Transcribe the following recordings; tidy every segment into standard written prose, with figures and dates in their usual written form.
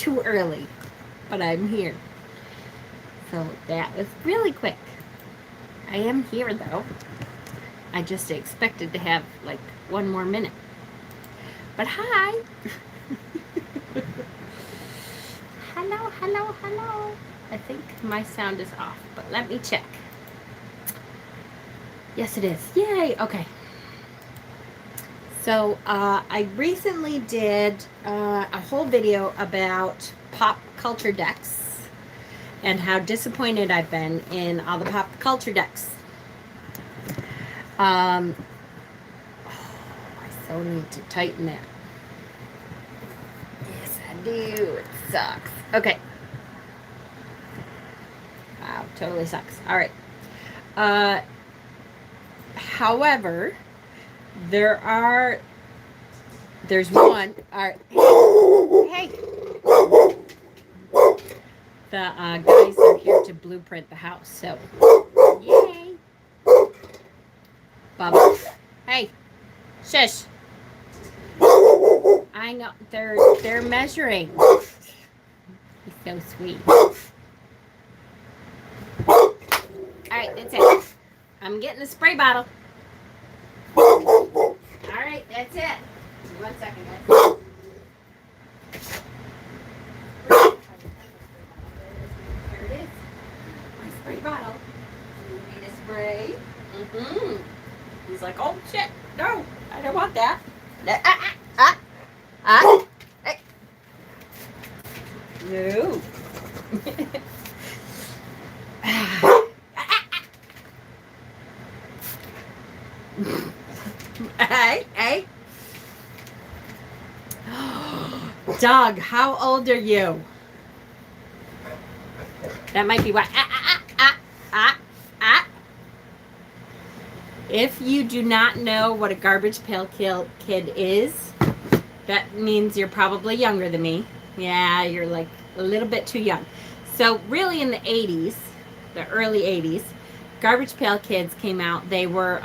too early, but I'm here. So that was really quick. I am here though. I just expected to have like one more minute. But hi. Hello, hello, hello. I think my sound is off, but let me check. Yes, it is. Yay. Okay. So I recently did a whole video about pop culture decks and how disappointed I've been in all the pop culture decks. Oh, I so need to tighten that. Yes, I do. It sucks. Okay. Wow, totally sucks. All right. However, there's one. All right. Hey. The guys are here to blueprint the house. So, yay. Bubba. Hey. Shush. I know they're measuring. He's so sweet. All right, that's it. I'm getting a spray bottle. All right, that's it. 1 second, guys. Here it is. My spray bottle. You need a spray? Mm-hmm. He's like, oh shit, no, I don't want that. Hey. No. Hey. Doug, how old are you? That might be why. If you do not know what a Garbage Pail Kid is, that means you're probably younger than me. Yeah, you're like a little bit too young. So really in the 80s, the early 80s, Garbage Pail Kids came out. They were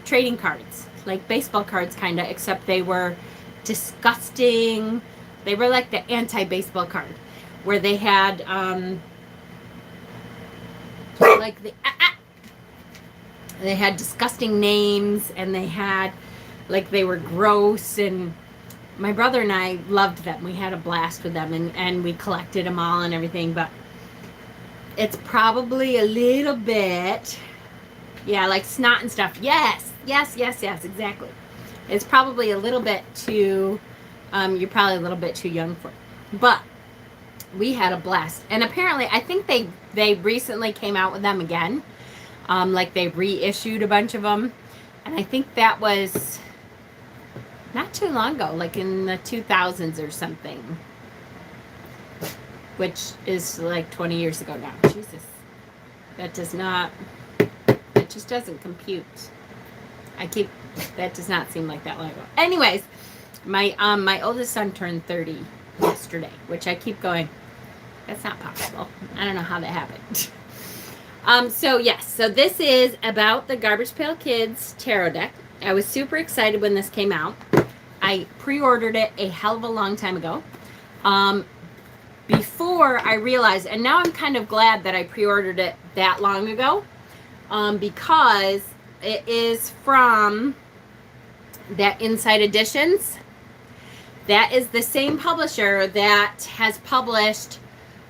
trading cards, like baseball cards kind of, except they were disgusting. They were like the anti-baseball card, where they had like they had disgusting names, and they had like they were gross, and my brother and I loved them. We had a blast with them, and we collected them all and everything, but it's probably a little bit, yeah, like snot and stuff. Yes, exactly. It's probably a little bit too, you're probably a little bit too young for it. But we had a blast. And apparently, I think they recently came out with them again. Like they reissued a bunch of them. And I think that was not too long ago, like in the 2000s or something. Which is like 20 years ago now. Jesus. That just doesn't compute. That does not seem like that long ago. Anyways, my oldest son turned 30 yesterday, which I keep going, that's not possible. I don't know how that happened. So yes, so this is about the Garbage Pail Kids tarot deck. I was super excited when this came out. I pre-ordered it a hell of a long time ago. Before I realized, and now I'm kind of glad that I pre-ordered it that long ago, because it is from that Inside Editions. That is the same publisher that has published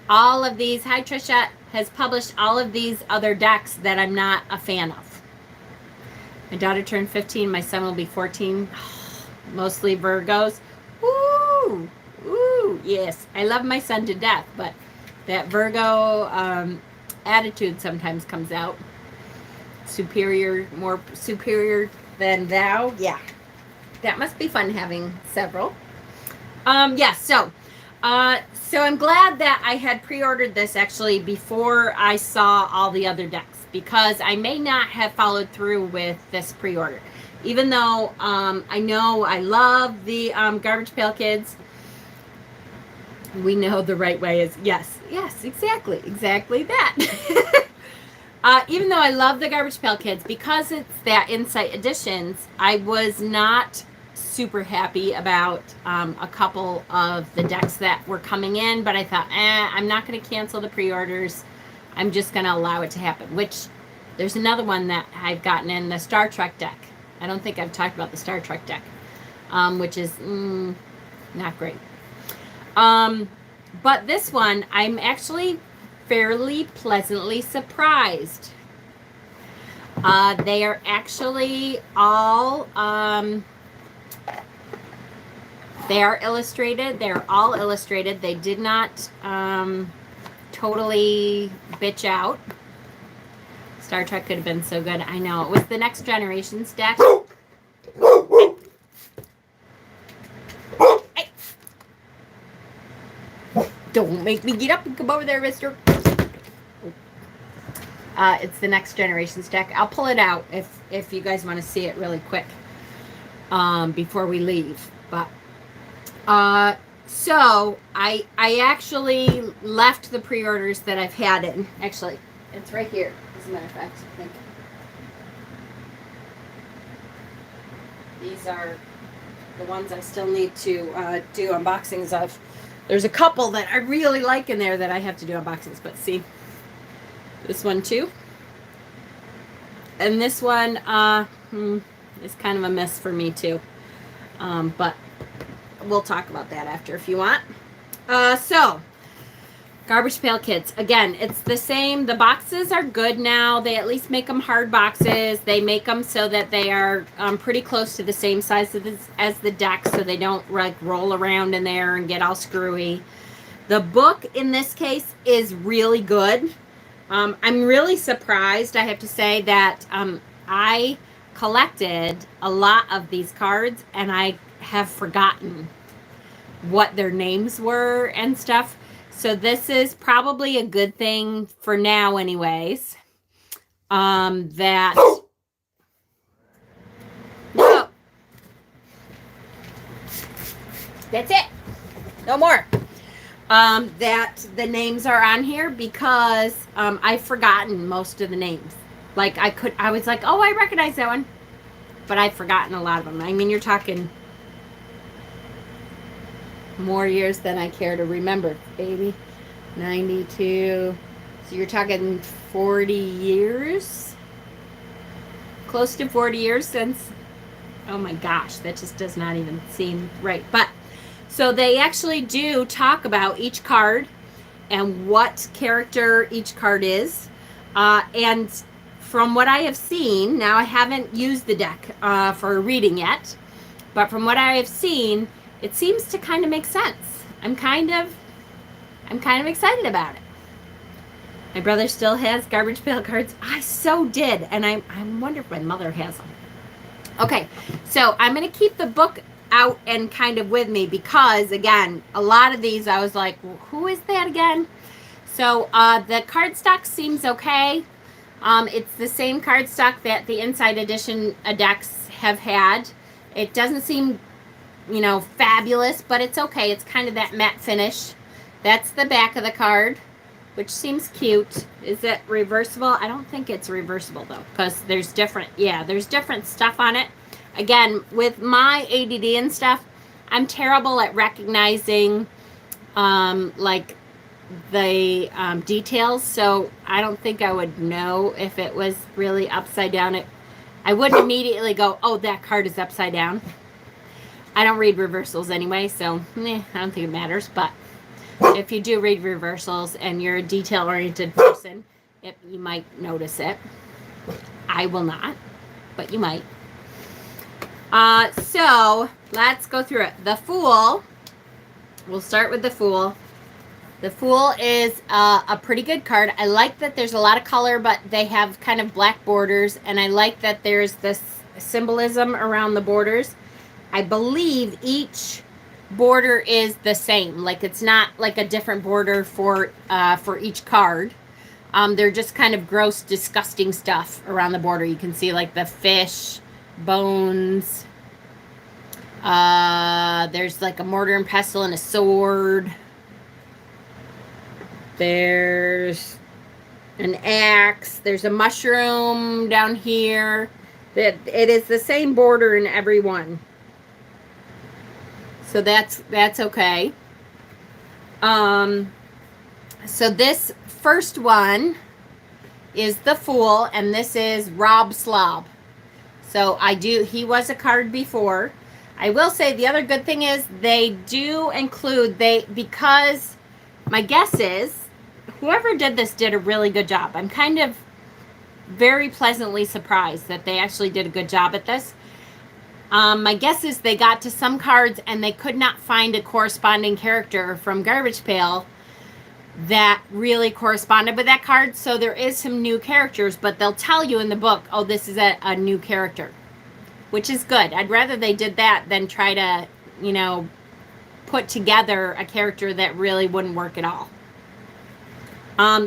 all of these. Hi, Trisha. Has published all of these other decks that I'm not a fan of. My daughter turned 15. My son will be 14. Mostly Virgos. Woo! Ooh, yes. I love my son to death, but that Virgo attitude sometimes comes out. More superior than thou. Yeah. That must be fun having several. So I'm glad that I had pre-ordered this actually before I saw all the other decks, because I may not have followed through with this pre-order. Even though I know I love the Garbage Pail Kids. We know the right way is yes, exactly that. Even though I love the Garbage Pail Kids, because it's that Insight Editions, I was not super happy about a couple of the decks that were coming in, but I thought, I'm not going to cancel the pre-orders. I'm just going to allow it to happen, which there's another one that I've gotten in, the Star Trek deck. I don't think I've talked about the Star Trek deck, which is not great. But this one, I'm actually fairly pleasantly surprised. They are actually all, they are illustrated. They're all illustrated. They did not totally bitch out. Star Trek could have been so good. I know. It was the Next Generations deck. Hey. Don't make me get up and come over there, mister. It's the Next Generations deck. I'll pull it out if you guys want to see it really quick before we leave. But so I actually left the pre-orders that I've had in. Actually, it's right here, as a matter of fact, I think. These are the ones I still need to do unboxings of. There's a couple that I really like in there that I have to do unboxings, but see, this one too. And this one is kind of a mess for me too. But we'll talk about that after if you want. So, Garbage Pail Kids. Again, it's the same. The boxes are good now. They at least make them hard boxes. They make them so that they are pretty close to the same size as the deck, so they don't like roll around in there and get all screwy. The book in this case is really good. I'm really surprised, I have to say, that I collected a lot of these cards and I have forgotten what their names were and stuff. So this is probably a good thing for now anyways. That... No. That's it. No more. That the names are on here because I've forgotten most of the names. Like I was like, oh, I recognize that one, but I've forgotten a lot of them. I mean, you're talking more years than I care to remember, baby. 92. So you're talking 40 years, close to 40 years since. Oh my gosh, that just does not even seem right. But so they actually do talk about each card and what character each card is. And from what I have seen, now I haven't used the deck for reading yet, but from what I have seen, it seems to kind of make sense. I'm kind of excited about it. My brother still has Garbage Pail cards. I so did, and I wonder if my mother has them. Okay, so I'm going to keep the book out and kind of with me because, again, a lot of these I was like, well, who is that again? So the cardstock seems okay. It's the same cardstock that the Inside Edition decks have had. It doesn't seem, you know, fabulous, but it's okay. It's kind of that matte finish. That's the back of the card, which seems cute. Is it reversible? I don't think it's reversible though, because there's different stuff on it. Again, with my ADD and stuff, I'm terrible at recognizing like the details, so I don't think I would know if it was really upside down. I wouldn't immediately go, oh, that card is upside down. I don't read reversals anyway, so I don't think it matters. But if you do read reversals and you're a detail-oriented person, you might notice it. I will not, but you might. So let's go through it. The Fool. We'll start with the Fool. The Fool is a pretty good card. I like that there's a lot of color, but they have kind of black borders, and I like that there's this symbolism around the borders. I believe each border is the same. Like, it's not like a different border for each card. They're just kind of gross, disgusting stuff around the border. You can see like the fish, bones. There's like a mortar and pestle and a sword. There's an axe. There's a mushroom down here. It is the same border in every one. So that's okay. So this first one is the Fool, and this is Rob Slob. So he was a card before. I will say the other good thing is they do include, because my guess is whoever did this did a really good job. I'm kind of very pleasantly surprised that they actually did a good job at this. My guess is they got to some cards and they could not find a corresponding character from Garbage Pail that really corresponded with that card. So there is some new characters, but they'll tell you in the book, oh, this is a new character, which is good. I'd rather they did that than try to, put together a character that really wouldn't work at all.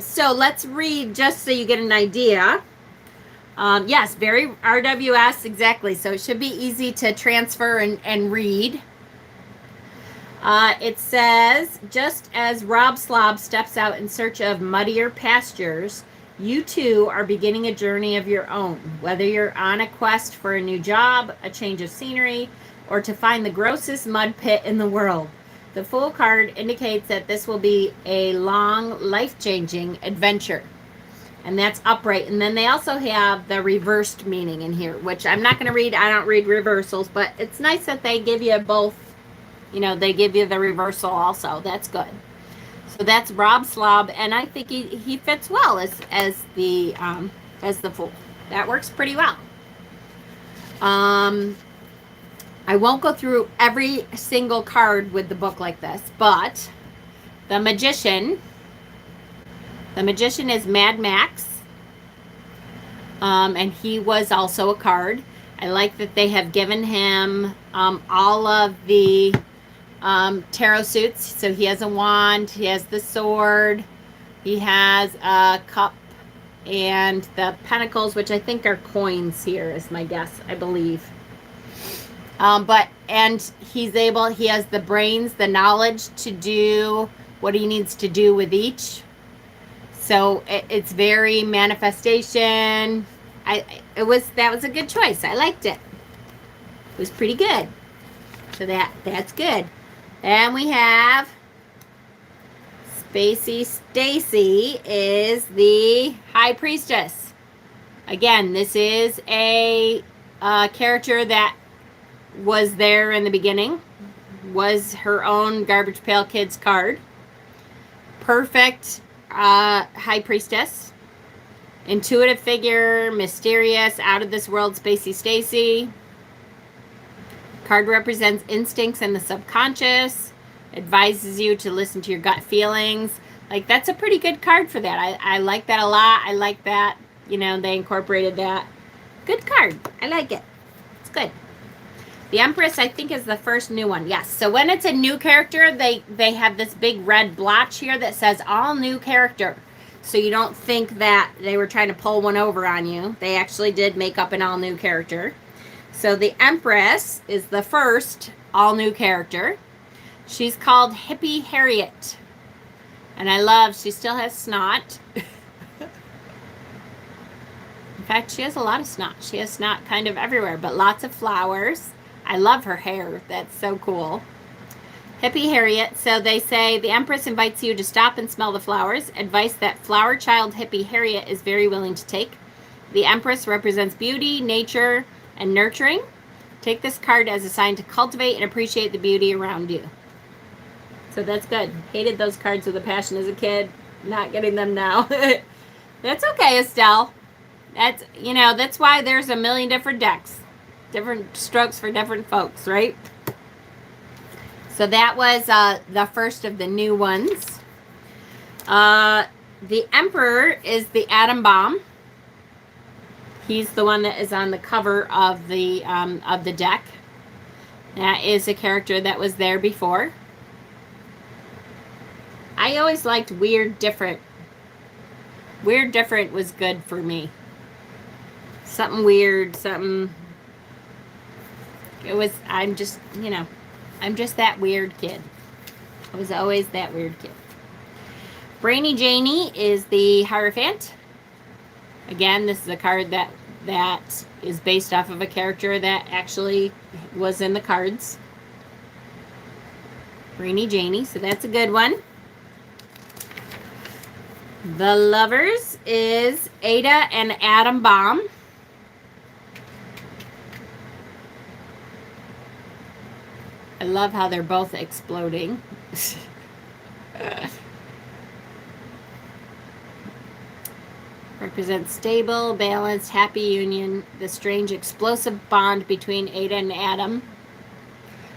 So let's read just so you get an idea. Yes, very RWS, exactly. So it should be easy to transfer and read. It says, just as Rob Slob steps out in search of muddier pastures, you too are beginning a journey of your own. Whether you're on a quest for a new job, a change of scenery, or to find the grossest mud pit in the world, the Fool card indicates that this will be a long, life-changing adventure. And that's upright. And then they also have the reversed meaning in here, which I'm not going to read. I don't read reversals, but it's nice that they give you both. They give you the reversal also. That's good. So that's Rob Slob, and I think he fits well as the Fool. That works pretty well. I won't go through every single card with the book like this, but the Magician is Mad Max, and he was also a card. I like that they have given him all of the tarot suits. So he has a wand, he has the sword, he has a cup, and the pentacles, which I think are coins here, is my guess, I believe. And he has the brains, the knowledge to do what he needs to do with each. So it's very manifestation. That was a good choice. I liked it. It was pretty good. So that's good. And we have Spacey Stacy is the High Priestess. Again, this is a character that was there in the beginning. Was her own Garbage Pail Kids card. Perfect High Priestess. Intuitive figure, mysterious, out of this world, Spacey Stacy. Card represents instincts and the subconscious. Advises you to listen to your gut feelings. Like, that's a pretty good card for that. I like that a lot. I like that, they incorporated that. Good card. I like it. It's good. The Empress, I think, is the first new one. Yes. So when it's a new character, they have this big red blotch here that says all new character. So you don't think that they were trying to pull one over on you. They actually did make up an all new character. So the Empress is the first all new character. She's called Hippie Harriet. And I love, she still has snot. In fact, she has a lot of snot. She has snot kind of everywhere, but lots of flowers. I love her hair. That's so cool. Hippie Harriet. So they say the Empress invites you to stop and smell the flowers. Advice that flower child Hippie Harriet is very willing to take. The Empress represents beauty, nature, and nurturing. Take this card as a sign to cultivate and appreciate the beauty around you. So that's good. Hated those cards with a passion as a kid. Not getting them now. That's okay, Estelle. That's why there's a million different decks. Different strokes for different folks, right? So that was the first of the new ones. The Emperor is the Atom Bomb. He's the one that is on the cover of the deck. That is a character that was there before. I always liked Weird Different. Weird Different was good for me. Something weird, something... I'm just that weird kid. I was always that weird kid. Brainy Janie is the Hierophant. Again, this is a card that is based off of a character that actually was in the cards. Rainy Janie, so that's a good one. The Lovers is Ada and Adam Baum. I love how they're both exploding. Represents stable, balanced, happy union, the strange explosive bond between Ada and Adam.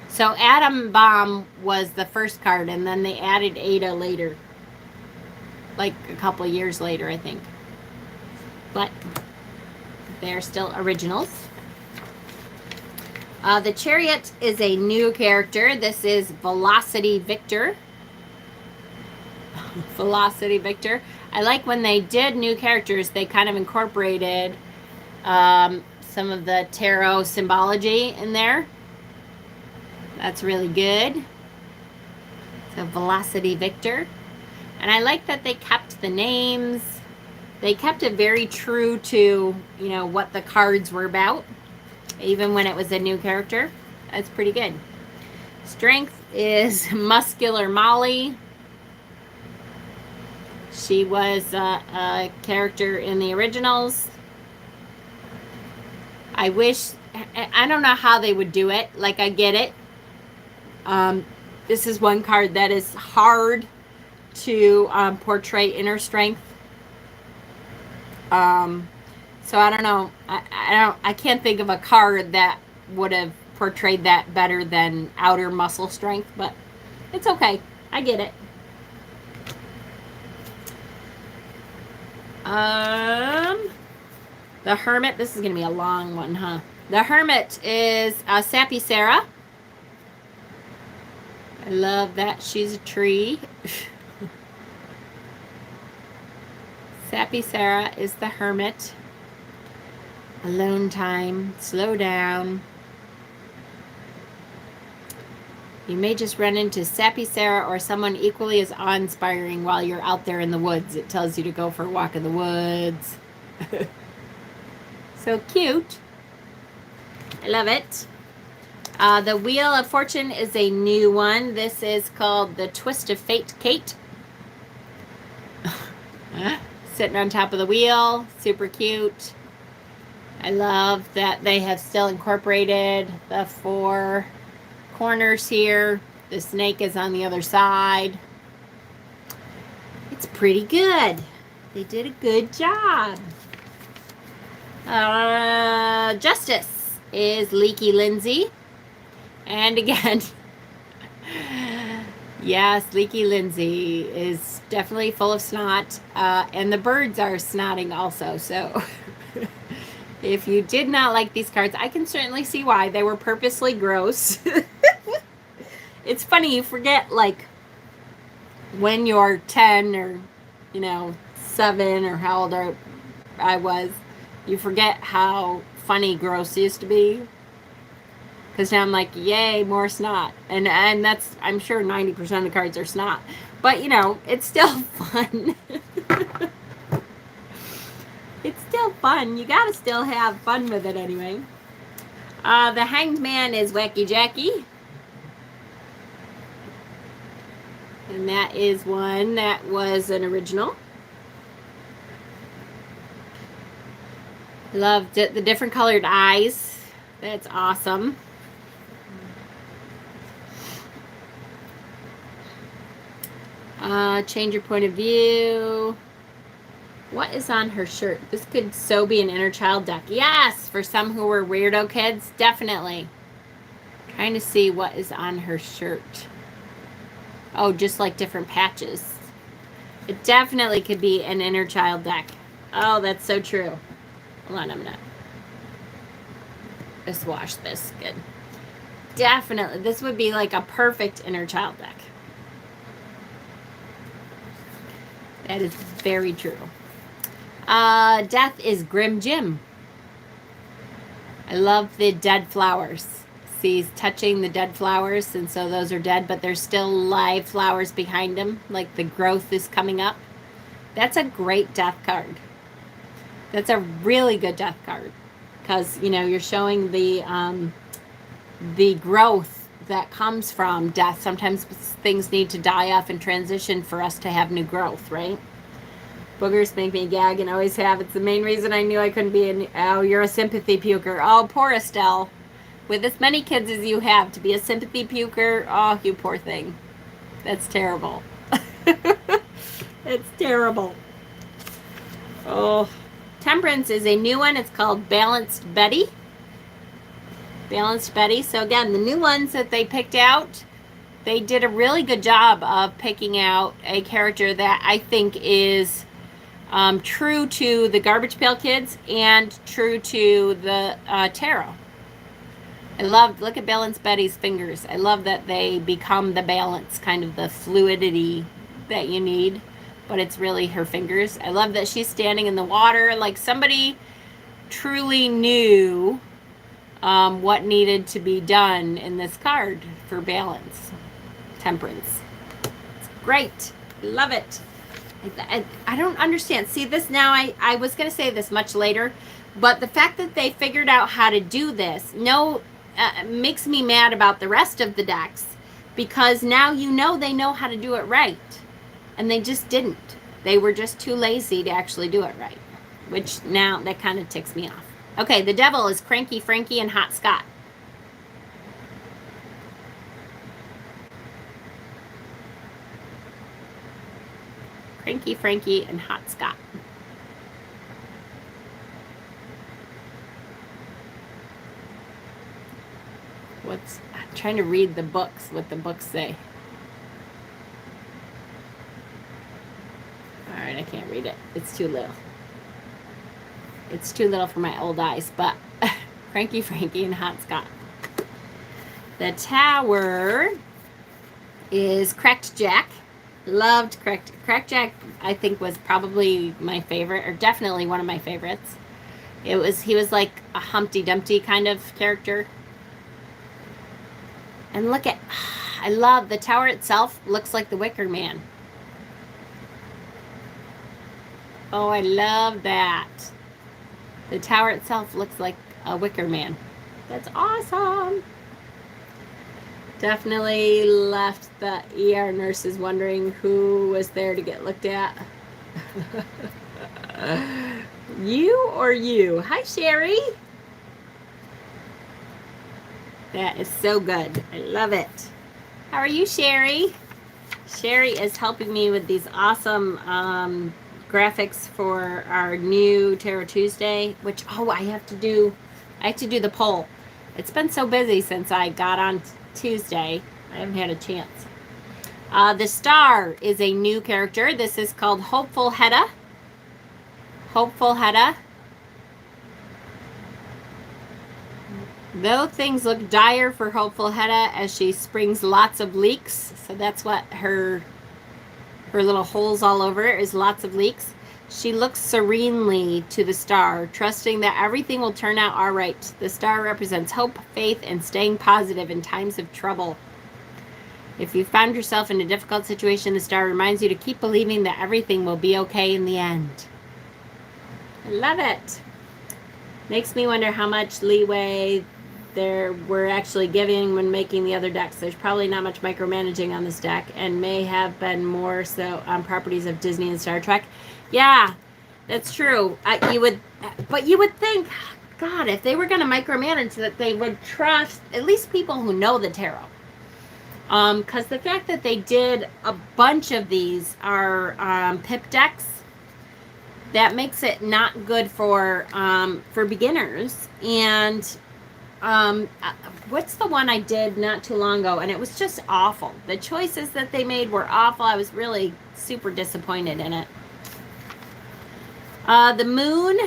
So Adam Baum was the first card, and then they added Ada later. Like a couple years later, I think. But they're still originals. The Chariot is a new character. This is Velocity Victor. Velocity Victor. I like when they did new characters, they kind of incorporated some of the tarot symbology in there. That's really good. So Velocity Victor. And I like that they kept the names. They kept it very true to, you know, what the cards were about, even when it was a new character. That's pretty good. Strength is Muscular Molly. She was a character in the originals. I don't know how they would do it. Like, I get it. This is one card that is hard to portray inner strength. So I don't know. I can't think of a card that would have portrayed that better than outer muscle strength, but it's okay. I get it. The Hermit. This is gonna be a long one, huh? The Hermit is Sappy Sarah. I love that she's a tree. Sappy Sarah is the Hermit. Alone time. Slow down. You may just run into Sappy Sarah or someone equally as awe-inspiring while you're out there in the woods. It tells you to go for a walk in the woods. So cute. I love it. The Wheel of Fortune is a new one. This is called the Twist of Fate Kate. Sitting on top of the wheel. Super cute. I love that they have still incorporated the 4 corners here. The snake is on the other side. It's pretty good. They did a good job. Justice is Leaky Lindsay. And again, yes, Leaky Lindsay is definitely full of snot. And the birds are snotting also. So if you did not like these cards, I can certainly see why. They were purposely gross. It's funny, you forget, like, when you're 10 or, 7 or how old I was, you forget how funny gross used to be. Because now I'm like, yay, more snot. And that's, I'm sure 90% of the cards are snot. But, it's still fun. It's still fun. You gotta still have fun with it anyway. The Hanged Man is Wacky Jackie. And that is one that was an original. Loved it. The different colored eyes. That's awesome. Change your point of view. What is on her shirt? This could so be an inner child deck. Yes, for some who were weirdo kids, definitely. Trying to see what is on her shirt. Oh, just like different patches. It definitely could be an inner child deck. Oh, that's so true. Hold on, I'm gonna just wash this. Good. Definitely, this would be like a perfect inner child deck. That is very true. Death is Grim Jim. I love the dead flowers. See, he's touching the dead flowers, and so those are dead, but there's still live flowers behind them, like the growth is coming up. That's a great death card. That's a really good death card, because you're showing the growth that comes from death. Sometimes things need to die off and transition for us to have new growth, right? Boogers make me gag and always have. It's the main reason I knew I couldn't be an... Oh, you're a sympathy puker. Oh, poor Estelle. With as many kids as you have, to be a sympathy puker, oh, you poor thing. That's terrible. It's terrible. Oh. Temperance is a new one. It's called Balanced Betty. Balanced Betty. So again, the new ones that they picked out, they did a really good job of picking out a character that I think is true to the Garbage Pail Kids and true to the tarot. I love, look at Balanced Betty's fingers. I love that they become the balance, kind of the fluidity that you need, but it's really her fingers. I love that she's standing in the water, like somebody truly knew what needed to be done in this card for balance. Temperance. It's great. Love it. I don't understand. See this now, I was going to say this much later, but the fact that they figured out how to do this makes me mad about the rest of the decks, because now you know they know how to do it right, and they just didn't. They were just too lazy to actually do it right, which now that kind of ticks me off. Okay, the devil is Cranky Frankie and Hot Scott. Cranky Frankie and Hot Scott. I'm trying to read the books, what the books say. All right, I can't read it. It's too little. It's too little for my old eyes, but Cranky Frankie and Hot Scott. The Tower is Cracked Jack. Loved Cracked Jack. I think was probably my favorite, or definitely one of my favorites. He was like a Humpty Dumpty kind of character. And look at, I love the tower itself. Looks like the Wicker Man. Oh, I love that. The tower itself looks like a Wicker Man. That's awesome. Definitely left the ER nurses wondering who was there to get looked at. You or you? Hi, Sherry. That is so good. I love it. How are you, Sherry? Sherry is helping me with these awesome graphics for our new Tarot Tuesday, which, I have to do the poll. It's been so busy since I got on Tuesday. I haven't had a chance. The Star is a new character. This is called Hopeful Hedda. Hopeful Hedda. Though things look dire for Hopeful Hedda as she springs lots of leaks, so that's what her little holes all over is, lots of leaks. She looks serenely to the Star, trusting that everything will turn out all right. The Star represents hope, faith, and staying positive in times of trouble. If you found yourself in a difficult situation, the Star reminds you to keep believing that everything will be okay in the end. I love it. Makes me wonder how much leeway we're actually giving when making the other decks. There's probably not much micromanaging on this deck, and may have been more so on properties of Disney and Star Trek. Yeah, that's true. You would think, God, if they were going to micromanage, that they would trust at least people who know the tarot. Because the fact that they did a bunch of these are pip decks, that makes it not good for beginners. And what's the one I did not too long ago, and it was just awful. The choices that they made were awful. I was really super disappointed in it. The Moon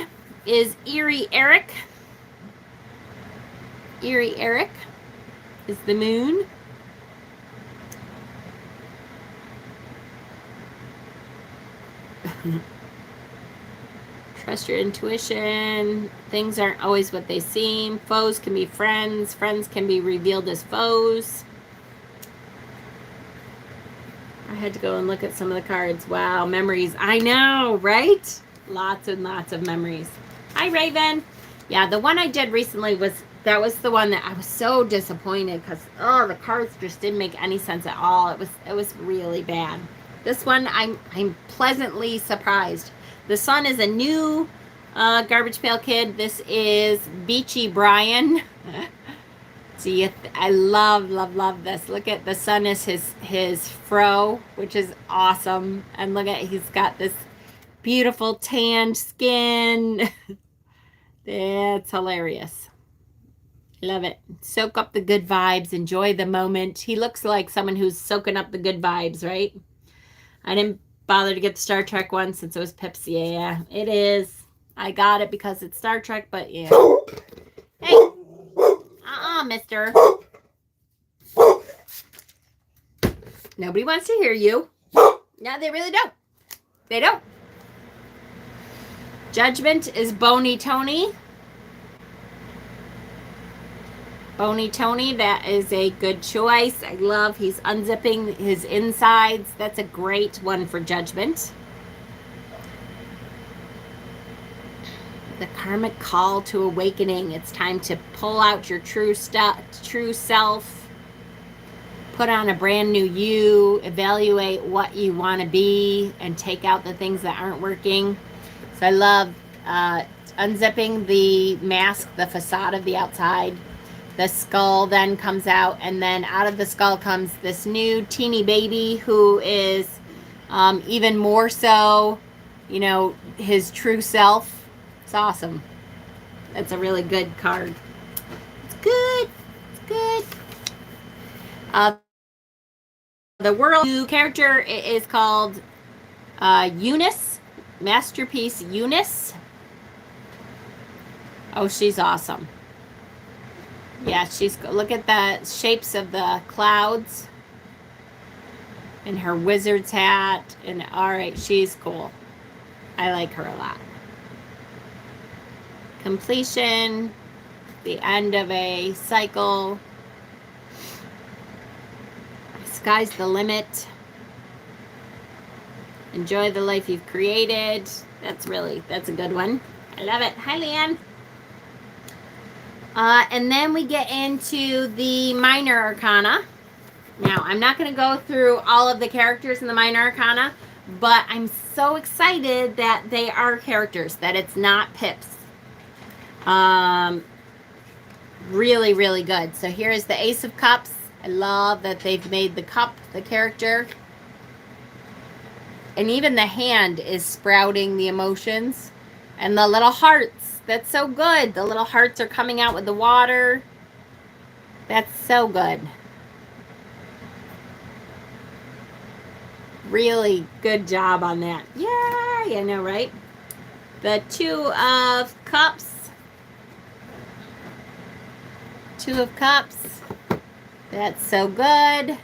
is Eerie Eric. Eerie Eric is the Moon. Trust your intuition. Things aren't always what they seem. Foes can be friends. Friends can be revealed as foes. I had to go and look at some of the cards. Wow, memories. I know, right? Lots and lots of memories. Hi, Raven. Yeah, the one I did recently was that was the one that I was so disappointed because the cards just didn't make any sense at all. It was really bad. This one I'm pleasantly surprised. The Sun is a new Garbage Pail Kid. This is Beachy Brian. See, I love this. Look at the Sun is his fro, which is awesome. And look at, he's got this beautiful tanned skin. It's hilarious. Love it. Soak up the good vibes. Enjoy the moment. He looks like someone who's soaking up the good vibes, right? I didn't bother to get the Star Trek one since it was Pips. Yeah, it is. I got it because it's Star Trek, but yeah. Hey. Mister. Nobody wants to hear you. No, they really don't. They don't. Judgment is Bony Tony. Bony Tony, that is a good choice. I love, he's unzipping his insides. That's a great one for Judgment. The karmic call to awakening. It's time to pull out your true self. Put on a brand new you. Evaluate what you want to be and take out the things that aren't working. So I love unzipping the mask, the facade of the outside. The skull then comes out, and then out of the skull comes this new teeny baby who is even more so, you know, his true self. It's awesome. That's a really good card. It's good. It's good. The world new character is called Eunice. Masterpiece Eunice. Oh, she's awesome. Yeah, look at the shapes of the clouds and her wizard's hat. And all right, she's cool. I like her a lot. Completion, the end of a cycle. Sky's the limit. Enjoy the life you've created. That's a good one. I love it. Hi, Leanne. And then we get into the minor arcana. Now, I'm not going to go through all of the characters in the minor arcana, but I'm so excited that they are characters, that it's not Pips. Really, really good. So here is the Ace of Cups. I love that they've made the cup the character. And even the hand is sprouting the emotions. And the little hearts. That's so good. The little hearts are coming out with the water. That's so good. Really good job on that. Yay! I know, right? The Two of Cups. Two of Cups. That's so good.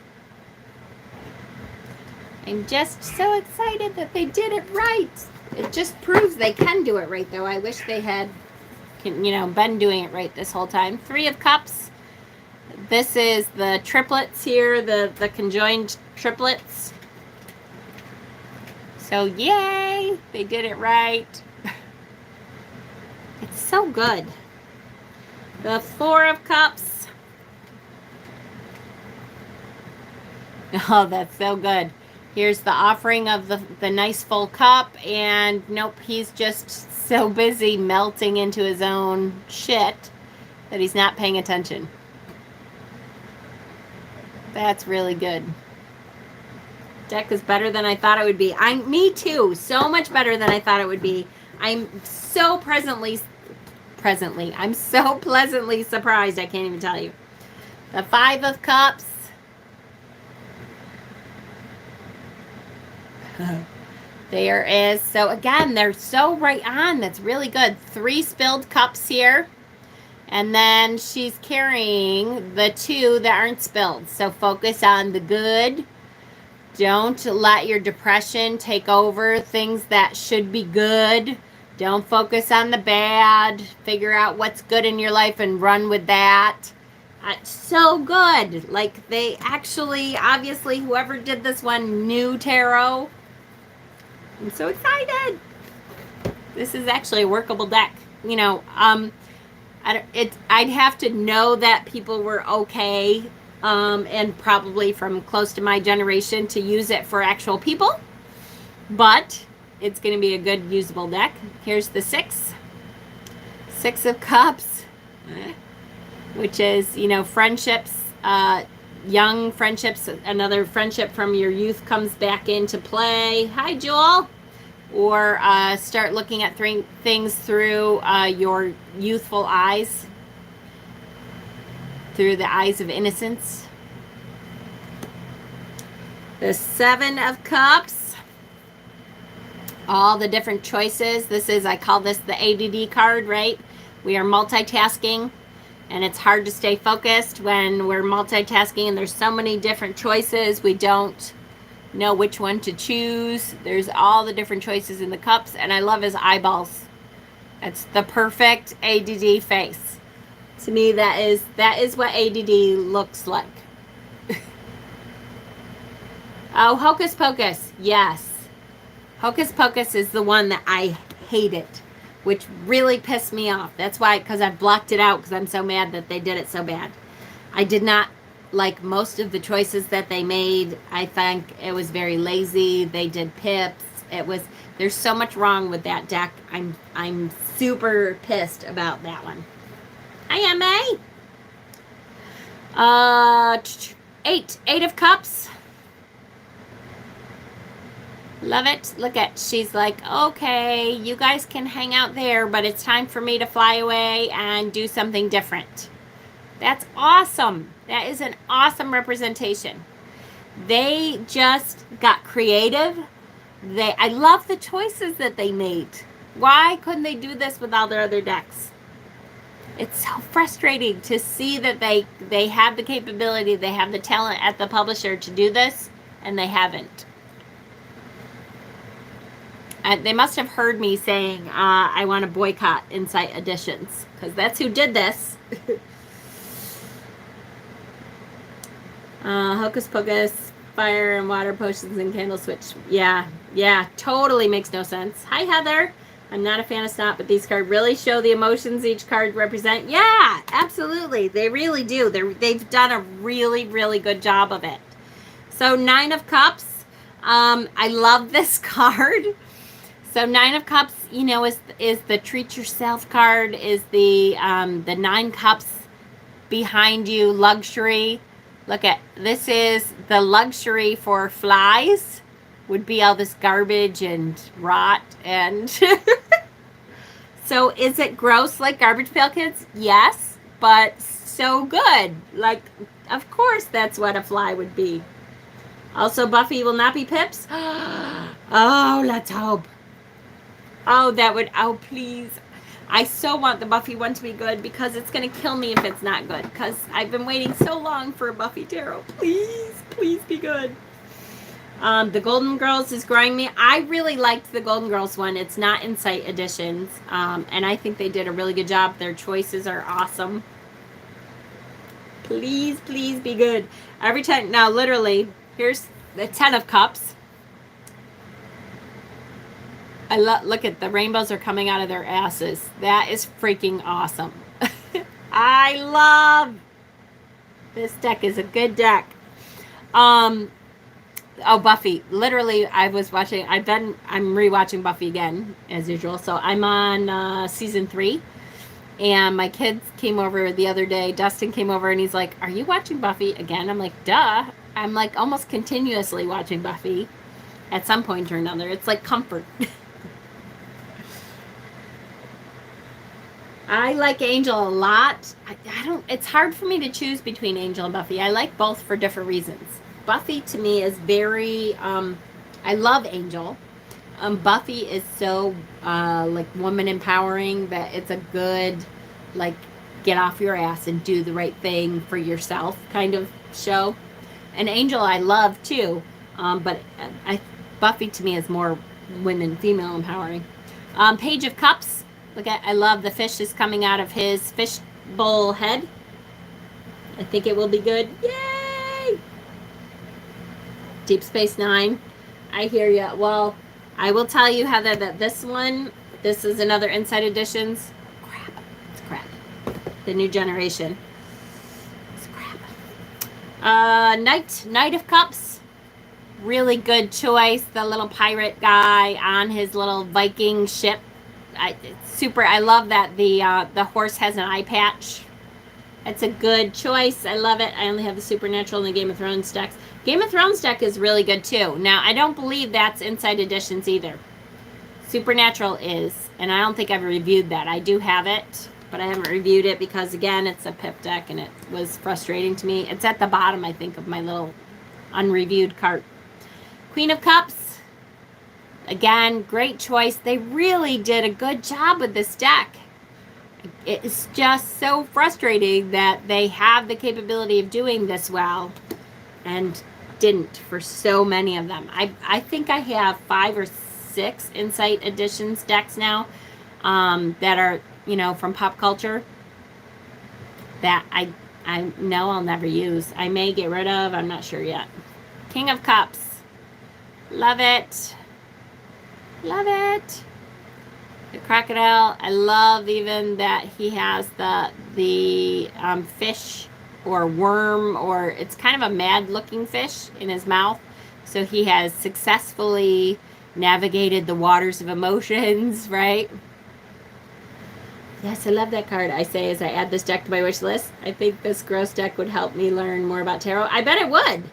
I'm just so excited that they did it right. It just proves they can do it right, though. I wish they had, been doing it right this whole time. Three of Cups. This is the triplets here, the conjoined triplets. So, yay! They did it right. It's so good. The Four of Cups. Oh, that's so good. Here's the offering of the nice full cup, and nope, he's just so busy melting into his own shit that he's not paying attention. That's really good. Deck is better than I thought it would be. Me too. So much better than I thought it would be. I'm so I'm so pleasantly surprised. I can't even tell you. The Five of Cups. There is. So again, they're so right on. That's really good. 3 spilled cups here. And then she's carrying the 2 that aren't spilled. So focus on the good. Don't let your depression take over things that should be good. Don't focus on the bad. Figure out what's good in your life and run with that. So good. Like, they actually, obviously, whoever did this one knew tarot. I'm so excited. This is actually a workable deck. I'd have to know that people were okay, and probably from close to my generation to use it for actual people. But it's going to be a good usable deck. Here's the Six of Cups, which is, friendships, young friendships. Another friendship from your youth comes back into play. Hi, Jewel. Or start looking at things through your youthful eyes, through the eyes of innocence. The Seven of Cups. All the different choices. I call this the ADD card, right? We are multitasking, and it's hard to stay focused when we're multitasking, and there's so many different choices. We don't know which one to choose. There's all the different choices in the cups, and I love his eyeballs. It's the perfect ADD face. To me, that is what ADD looks like. Oh, Hocus Pocus. Yes. Hocus Pocus is the one that I hated, which really pissed me off. That's why, because I blocked it out because I'm so mad that they did it so bad. I did not like most of the choices that they made. I think it was very lazy. They did pips. There's so much wrong with that deck. I'm super pissed about that one. Hi, MA. Eight of Cups. Love it. Look at, she's like, okay, you guys can hang out there, but it's time for me to fly away and do something different. That's awesome. That is an awesome representation. They just got creative. I love the choices that they made. Why couldn't they do this with all their other decks? It's so frustrating to see that they have the capability, they have the talent at the publisher to do this, and they haven't. They must have heard me saying, I want to boycott Insight Editions, because that's who did this. Hocus Pocus, fire and water potions and candle switch. Yeah, totally makes no sense. Hi, Heather. I'm not a fan of Snot, but these cards really show the emotions each card represent. Yeah, absolutely. They really do. They've done a really, really good job of it. So, Nine of Cups. I love this card. So Nine of Cups, is the treat yourself card, is the 9 cups behind you, luxury. Look at, this is the luxury for flies, would be all this garbage and rot. And so is it gross like Garbage Pail Kids? Yes, but so good. Like, of course that's what a fly would be. Also, Buffy will not be Pips. Oh, let's hope. Oh, please. I so want the Buffy one to be good, because it's going to kill me if it's not good, because I've been waiting so long for a Buffy tarot. Please be good. The Golden Girls is growing me. I really liked the Golden Girls one. It's not Insight Editions, and I think they did a really good job. Their choices are awesome. Please be good. Every time, now literally, here's the 10 of Cups. Look at the rainbows are coming out of their asses. That is freaking awesome. I love this deck. Is a good deck. Oh, Buffy. Literally, I'm rewatching Buffy again as usual. So I'm on season 3, and my kids came over the other day. Dustin came over and he's like, "Are you watching Buffy again?" I'm like, "Duh." I'm like almost continuously watching Buffy at some point or another. It's like comfort. I like Angel a lot. It's hard for me to choose between Angel and Buffy. I like both for different reasons. Buffy to me is very, I love Angel. Buffy is so, like, woman empowering that it's a good, like, get off your ass and do the right thing for yourself kind of show. And Angel I love too, but Buffy to me is more female empowering. Page of Cups. Look at, I love the fish is coming out of his fish bowl head. I think it will be good. Yay! Deep Space Nine. I hear you. Well, I will tell you, Heather, that this is another Inside Editions. Crap. It's crap. the new generation. Knight of Cups, really good choice. The little pirate guy on his little Viking ship. I love that the horse has an eye patch. It's a good choice. I love it. I only have the Supernatural and the Game of Thrones decks. Game of Thrones deck is really good too. Now, I don't believe that's Inside Editions either. Supernatural is, and I don't think I've reviewed that. I do have it, but I haven't reviewed it because, again, it's a pip deck, and it was frustrating to me. It's at the bottom, I think, of my little unreviewed cart. Queen of Cups. Again, great choice. They really did a good job with this deck. It's just so frustrating that they have the capability of doing this well and didn't for so many of them. I think I have 5 or 6 Insight Editions decks now that are, from pop culture that I know I'll never use. I may get rid of. I'm not sure yet. King of Cups. Love it. Love it. The crocodile. I love even that he has the fish or worm, or it's kind of a mad looking fish in his mouth. So he has successfully navigated the waters of emotions, right? Yes, I love that card. I say as I add this deck to my wish list, I think this gross deck would help me learn more about tarot. I bet it would.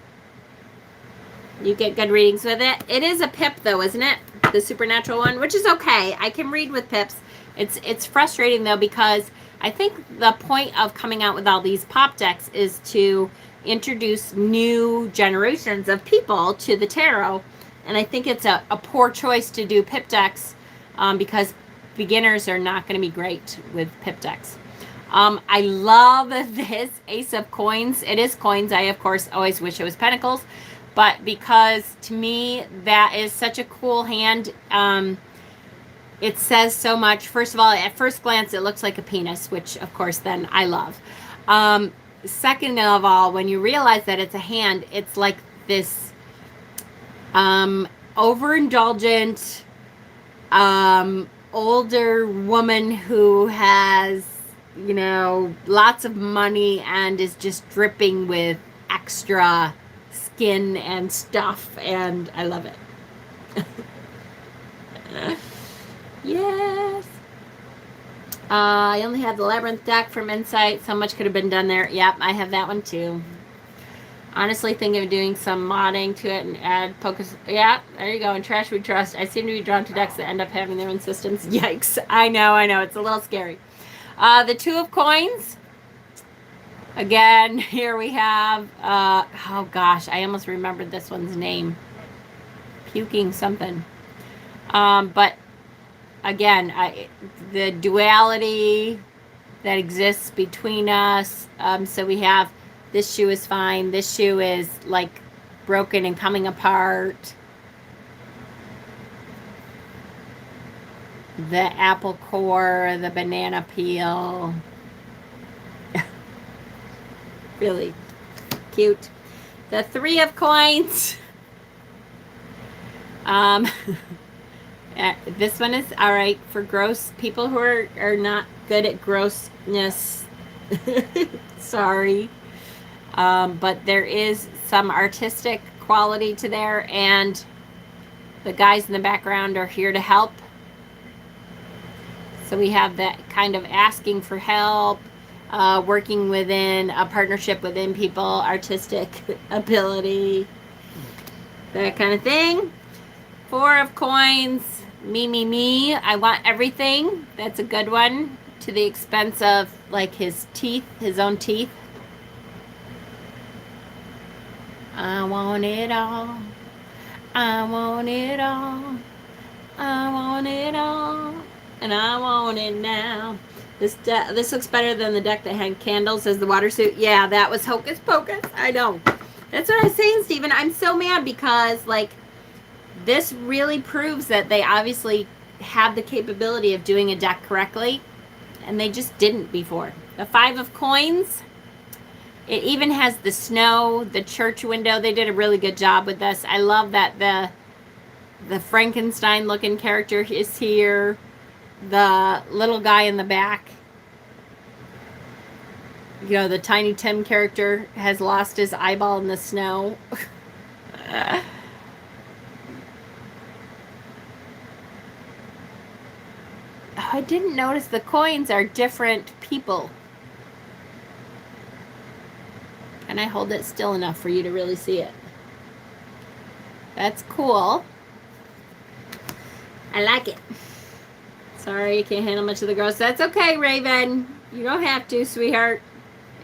You get good readings with it. It is a pip though, isn't it? The Supernatural one, which is okay. I can read with pips. It's frustrating though, because I think the point of coming out with all these pop decks is to introduce new generations of people to the tarot. And I think it's a poor choice to do pip decks because beginners are not going to be great with pip decks. I love this Ace of Coins. It is coins. I, of course, always wish it was pentacles. But because to me, that is such a cool hand. It says so much. First of all, at first glance, it looks like a penis, which, of course, then I love. Second of all, when you realize that it's a hand, it's like this overindulgent, older woman who has, lots of money and is just dripping with extra skin and stuff, and I love it. Yes. I only have the Labyrinth deck from Insight. So much could have been done there. Yep, I have that one too. Honestly, thinking of doing some modding to it and add focus. Yeah, there you go. In Trash We Trust, I seem to be drawn to decks that end up having their own systems. Yikes. I know. It's a little scary. The Two of Coins. Again, here we have, oh gosh, I almost remembered this one's name. Puking something. But again, the duality that exists between us. So we have, this shoe is fine. This shoe is like broken and coming apart. The apple core, the banana peel. Really cute. The Three of Coins. This one is all right for gross people who are not good at grossness. Sorry. But there is some artistic quality to there, and the guys in the background are here to help. So we have that kind of asking for help. Working within a partnership within people, artistic ability, that kind of thing. Four of Coins, me. I want everything. That's a good one, to the expense of like his teeth, his own teeth. I want it all. I want it all. I want it all. And I want it now. This looks better than the deck that had candles as the water suit. Yeah, that was hocus pocus. I know. That's what I was saying, Stephen. I'm so mad because, like, this really proves that they obviously have the capability of doing a deck correctly, and they just didn't before. The Five of Coins. It even has the snow, the church window. They did a really good job with this. I love that the Frankenstein-looking character is here. The little guy in the back. You know, the Tiny Tim character has lost his eyeball in the snow. Oh, I didn't notice the coins are different people. Can I hold it still enough for you to really see it? That's cool. I like it. Sorry, you can't handle much of the gross. That's okay, Raven. You don't have to, sweetheart.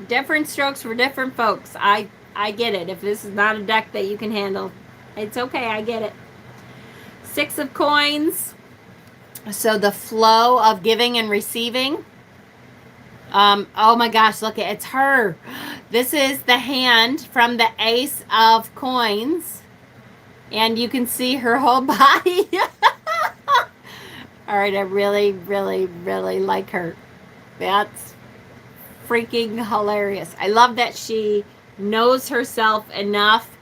Different strokes for different folks. I get it. If this is not a deck that you can handle, it's okay. I get it. 6 of coins. So the flow of giving and receiving. Oh my gosh, look, it's her. This is the hand from the Ace of Coins. And you can see her whole body. All right, I really, really, really like her. That's freaking hilarious. I love that she knows herself enough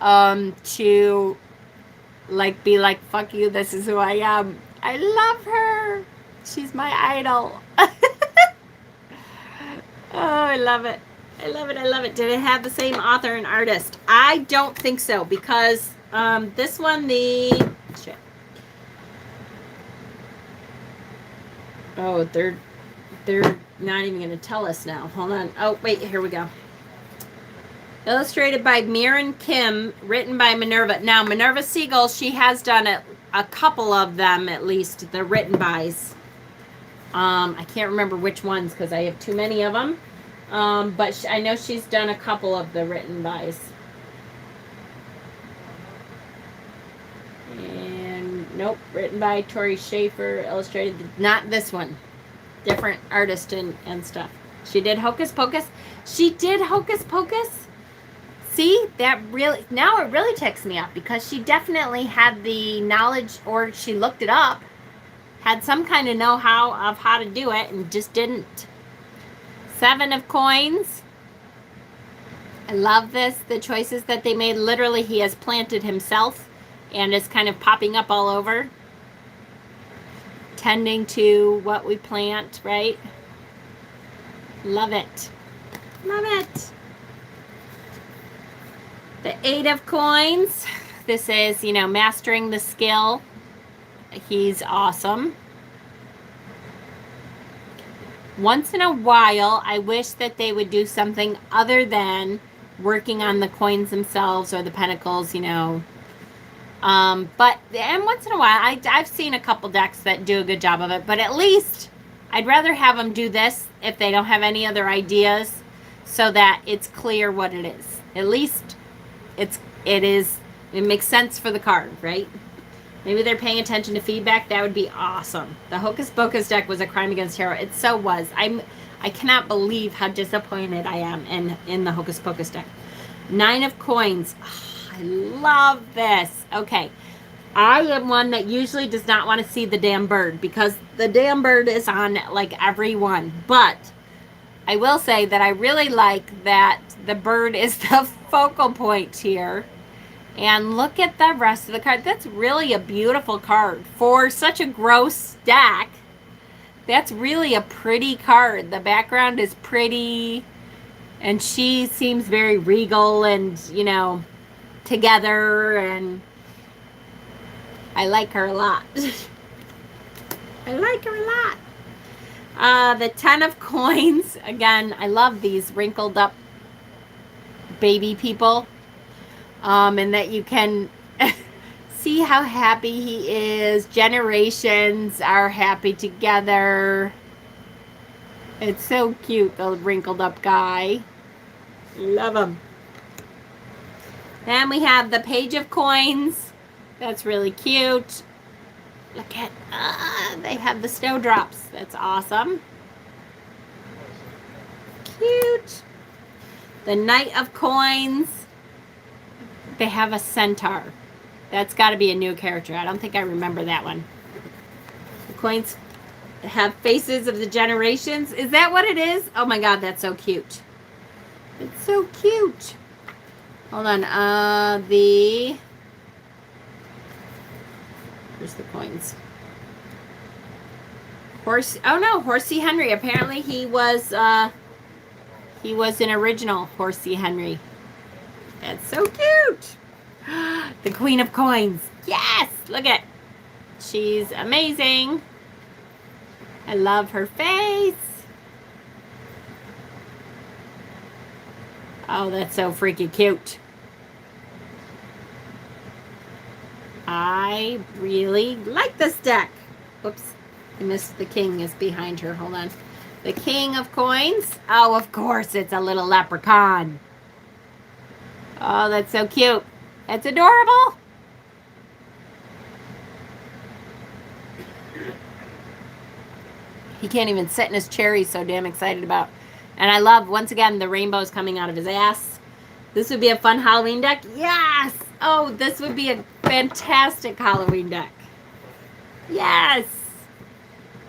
to like be like, fuck you, this is who I am. I love her. She's my idol. Oh, I love it. I love it. I love it. Did it have the same author and artist? I don't think so, because this one, shit. Oh, they're not even going to tell us now. Hold on. Oh, wait, here we go. Illustrated by Mirren Kim, written by Minerva. Now, Minerva Siegel, she has done a couple of them, at least, the written bys. I can't remember which ones because I have too many of them. But I know she's done a couple of the written bys. And nope, written by Tori Schaefer, illustrated. Not this one. Different artist and stuff. She did Hocus Pocus. She did Hocus Pocus. See, that really, now it really ticks me up, because she definitely had the knowledge, or she looked it up, had some kind of know-how of how to do it, and just didn't. 7 of Coins. I love this, the choices that they made. Literally, he has planted himself and is kind of popping up all over, tending to what we plant, right? Love it. Love it. The 8 of Coins. This is, you know, mastering the skill. He's awesome. Once in a while, I wish that they would do something other than working on the coins themselves or the pentacles, you know. And once in a while, I've seen a couple decks that do a good job of it, but at least I'd rather have them do this if they don't have any other ideas, so that it's clear what it is. At least it makes sense for the card, right? Maybe they're paying attention to feedback. That would be awesome. The Hocus Pocus deck was a crime against terror. It so was. I cannot believe how disappointed I am in the Hocus Pocus deck. 9 of Coins. Oh, I love this. Okay. I am one that usually does not want to see the damn bird, because the damn bird is on like every one. But I will say that I really like that the bird is the focal point here. And look at the rest of the card. That's really a beautiful card. For such a gross deck, that's really a pretty card. The background is pretty, and she seems very regal and, you know, together, and I like her a lot. I like her a lot. The 10 of Coins. Again, I love these wrinkled up baby people. And that you can see how happy he is. Generations are happy together. It's so cute, the wrinkled up guy. Love him. Then we have the Page of Coins. That's really cute. Look at, they have the snowdrops. That's awesome. Cute. The Knight of Coins. They have a centaur. That's got to be a new character. I don't think I remember that one. The coins have faces of the generations. Is that what it is? Oh my God, that's so cute. It's so cute. Hold on. Where's the coins? Horse. Oh no, Horsey Henry. Apparently he was He was an original Horsey Henry. That's so cute. The Queen of Coins. Yes, look at. She's amazing. I love her face. Oh, that's so freaking cute. I really like this deck. Whoops. I missed the king is behind her. Hold on. The King of Coins. Oh, of course, it's a little leprechaun. Oh, that's so cute. That's adorable. He can't even sit in his chair. He's so damn excited about. And I love, once again, the rainbows coming out of his ass. This would be a fun Halloween deck. Yes. Oh, this would be a fantastic Halloween deck. Yes.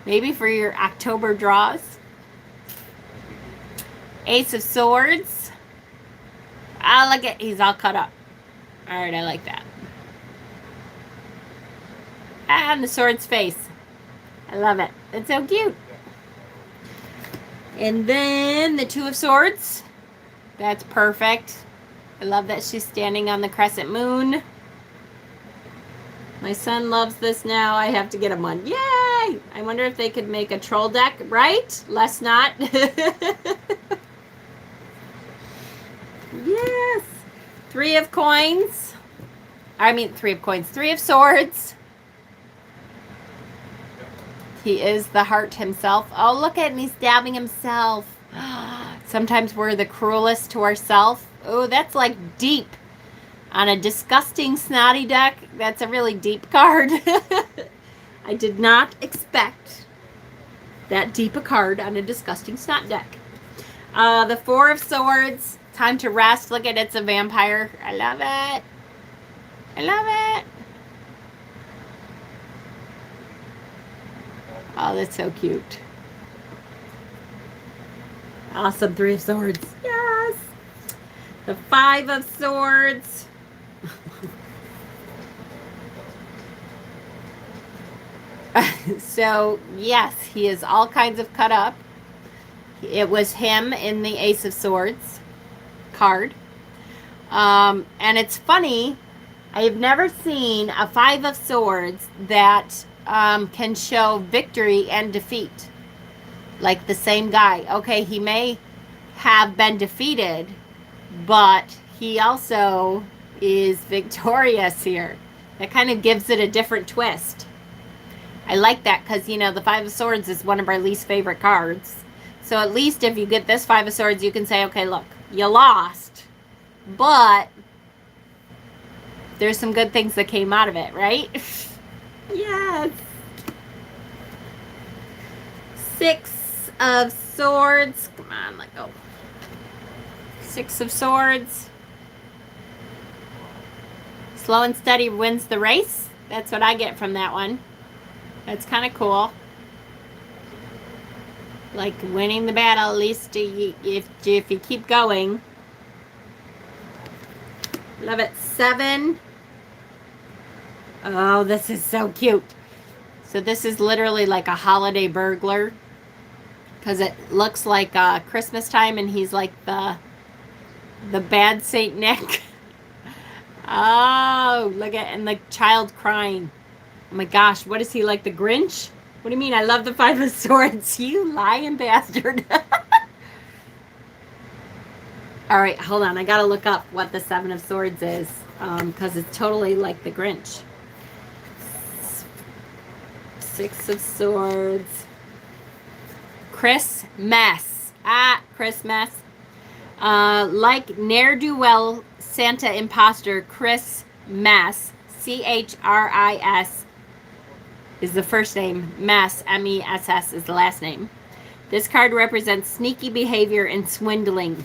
Maybe for your October draws. Ace of Swords. Ah, look at, he's all cut up. All right, I like that. And the sword's face. I love it. It's so cute. And then the Two of Swords. That's perfect. I love that she's standing on the crescent moon. My son loves this now. I have to get him one. Yay! I wonder if they could make a troll deck, right? Let's not. Yes. Three of Coins. I mean, Three of Coins. Three of Swords. He is the heart himself. Oh, look at him. He's stabbing himself. Sometimes we're the cruelest to ourselves. Oh, that's like deep. On a disgusting snotty deck, that's a really deep card. I did not expect that deep a card on a disgusting snot deck. The Four of Swords. Time to rest. Look at it. It's a vampire. I love it. I love it. Oh, that's so cute. Awesome. Three of Swords. Yes. The Five of Swords. So, yes, he is all kinds of cut up. It was him in the Ace of Swords card. And it's funny, I've never seen a Five of Swords that can show victory and defeat. Like the same guy. Okay, he may have been defeated, but he also is victorious here. That kind of gives it a different twist. I like that because, you know, the Five of Swords is one of our least favorite cards. So at least if you get this Five of Swords, you can say, okay, look, you lost, but there's some good things that came out of it, right? Yes. Six of Swords. Come on, let go. Six of Swords. Slow and steady wins the race. That's what I get from that one. That's kind of cool. Like winning the battle, at least if you keep going. Love it. Seven. Oh, this is so cute. So this is literally like a holiday burglar. Because it looks like Christmas time and he's like the bad Saint Nick. Oh, look at, and the child crying. Oh my gosh, what is he, like the Grinch? What do you mean? I love the Five of Swords. You lying bastard. All right, hold on. I got to look up what the Seven of Swords is because it's totally like the Grinch. Six of Swords. Christmas. Christmas. Like ne'er-do-well Santa imposter Christmas. C-H-R-I-S is the first name. Mess, M-E-S-S, is the last name. This card represents sneaky behavior and swindling.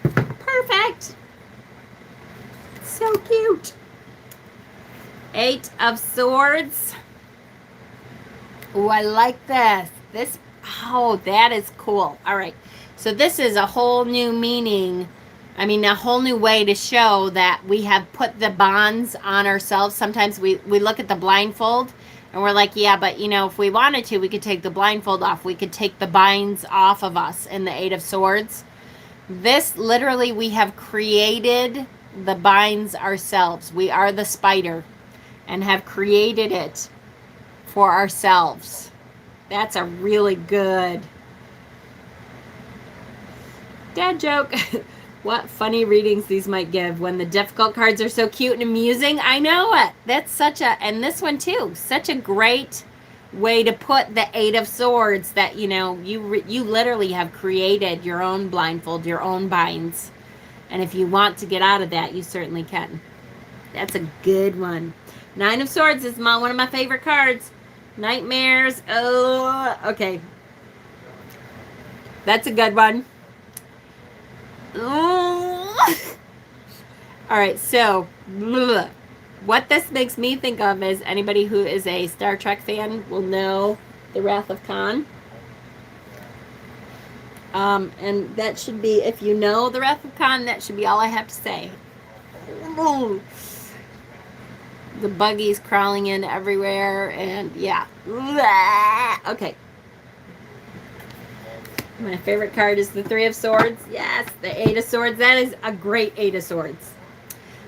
Perfect. So cute. Eight of Swords. Oh, I like this. Oh, that is cool. All right. So this is a whole new meaning. I mean, a whole new way to show that we have put the bonds on ourselves. Sometimes we look at the blindfold and we're like, yeah, but you know, if we wanted to, we could take the blindfold off. We could take the binds off of us in the Eight of Swords. This literally, we have created the binds ourselves. We are the spider and have created it for ourselves. That's a really good dad joke. What funny readings these might give when the difficult cards are so cute and amusing. I know it. That's such a, and this one too, such a great way to put the Eight of Swords, that, you know, you literally have created your own blindfold, your own binds. And if you want to get out of that, you certainly can. That's a good one. Nine of Swords is one of my favorite cards. Nightmares. Oh, okay. That's a good one. All right, so what this makes me think of is, anybody who is a Star Trek fan will know the Wrath of Khan. And that should be, if you know the Wrath of Khan, that should be all I have to say. The buggies crawling in everywhere, and yeah. Okay. My favorite card is the Three of Swords. Yes, the Eight of Swords. That is a great Eight of Swords.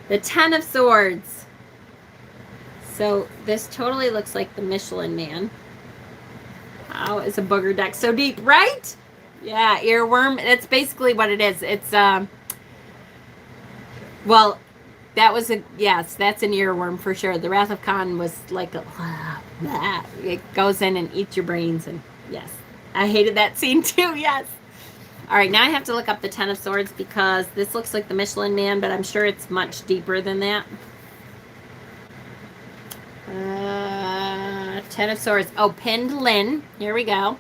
The Ten of Swords. So this totally looks like the Michelin Man. How is a booger deck so deep, right? Yeah, earworm. That's basically what it is. It's well, that was a, yes, that's an earworm for sure. The Wrath of Khan was like a, it goes in and eats your brains, and yes. I hated that scene too, yes. All right, now I have to look up the Ten of Swords, because this looks like the Michelin Man, but I'm sure it's much deeper than that. Ten of Swords. Oh, Pinned Lin. Here we go.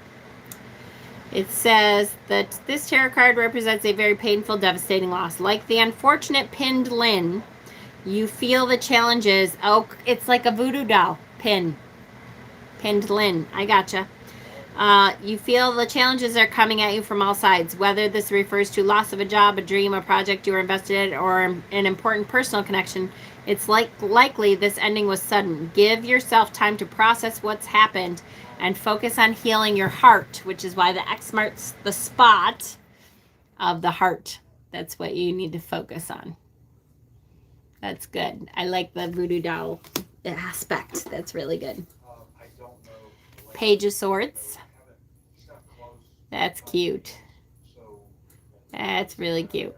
It says that this tarot card represents a very painful, devastating loss. Like the unfortunate Pinned Lin, you feel the challenges. Oh, it's like a voodoo doll. Pinned Lin. I gotcha. You feel the challenges are coming at you from all sides, whether this refers to loss of a job, a dream, a project you were invested in, or an important personal connection. It's likely this ending was sudden. Give yourself time to process what's happened and focus on healing your heart, which is why the X marks the spot of the heart. That's what you need to focus on. That's good. I like the voodoo doll aspect. That's really good. Page of Swords. That's cute. That's really cute.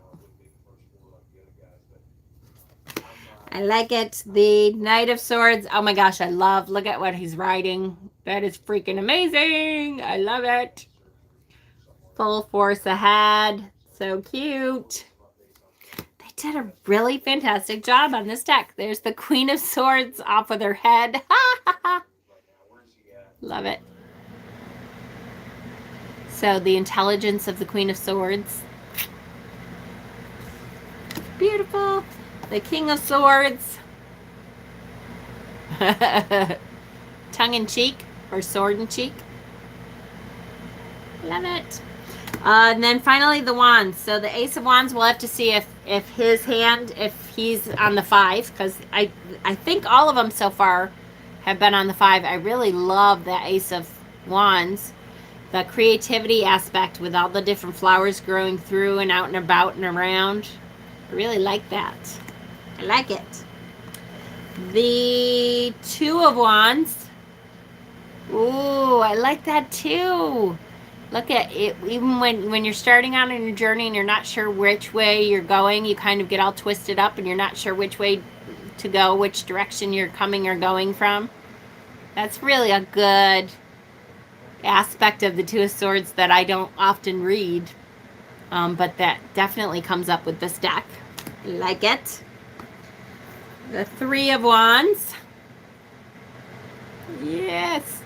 I like it. The Knight of Swords. Oh my gosh, I love. Look at what he's riding. That is freaking amazing. I love it. Full force ahead. So cute. They did a really fantastic job on this deck. There's the Queen of Swords off with her head. Love it. So the intelligence of the Queen of Swords. Beautiful. The King of Swords. Tongue in cheek or sword in cheek. Love it. And then finally the Wands. So the Ace of Wands, we'll have to see if his hand, if he's on the 5, because I think all of them so far have been on the 5. I really love that Ace of Wands. The creativity aspect with all the different flowers growing through and out and about and around. I really like that. I like it. The Two of Wands. Ooh, I like that too. Look at it. Even when you're starting out on your journey and you're not sure which way you're going, you kind of get all twisted up and you're not sure which way to go, which direction you're coming or going from. That's really a good aspect of the Two of Swords that I don't often read, but that definitely comes up with this deck. Like it. The Three of Wands. Yes.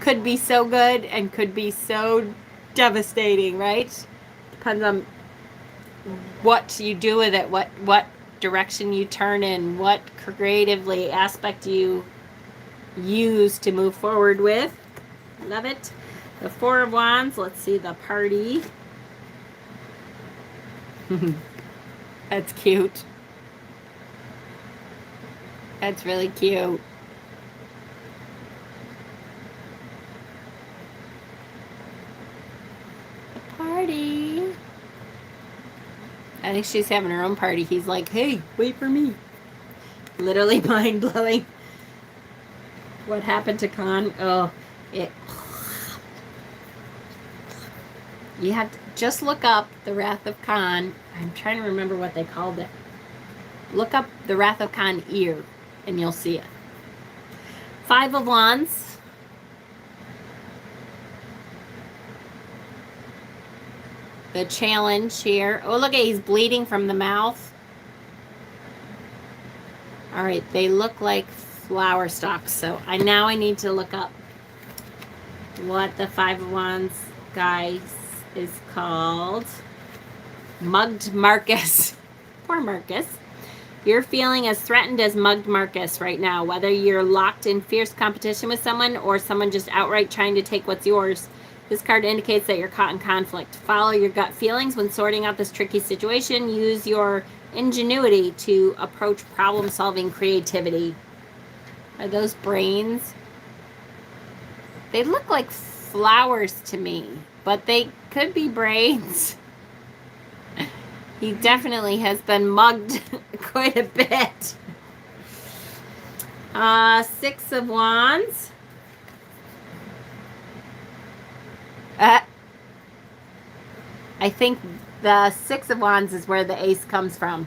Could be so good and could be so devastating, right? Depends on what you do with it, what direction you turn in, what creatively aspect you use to move forward with. Love it. The Four of Wands. Let's see the party. That's cute. That's really cute. The party. I think she's having her own party. He's like, hey, wait for me. Literally mind-blowing. What happened to Khan? Oh, it... You have to just look up the Wrath of Khan. I'm trying to remember what they called it. Look up the Wrath of Khan ear, and you'll see it. 5 of Wands. The challenge here. Oh, look at, he's bleeding from the mouth. All right, they look like flower stalks. So now I need to look up what the 5 of Wands guys is called. Mugged Marcus. Poor Marcus. You're feeling as threatened as Mugged Marcus right now, whether you're locked in fierce competition with someone or someone just outright trying to take what's yours. This card indicates that you're caught in conflict. Follow your gut feelings when sorting out this tricky situation. Use your ingenuity to approach problem-solving creativity. Are those brains? They look like flowers to me, but they could be brains. He definitely has been mugged quite a bit. 6 of Wands. I think the 6 of Wands is where the ace comes from.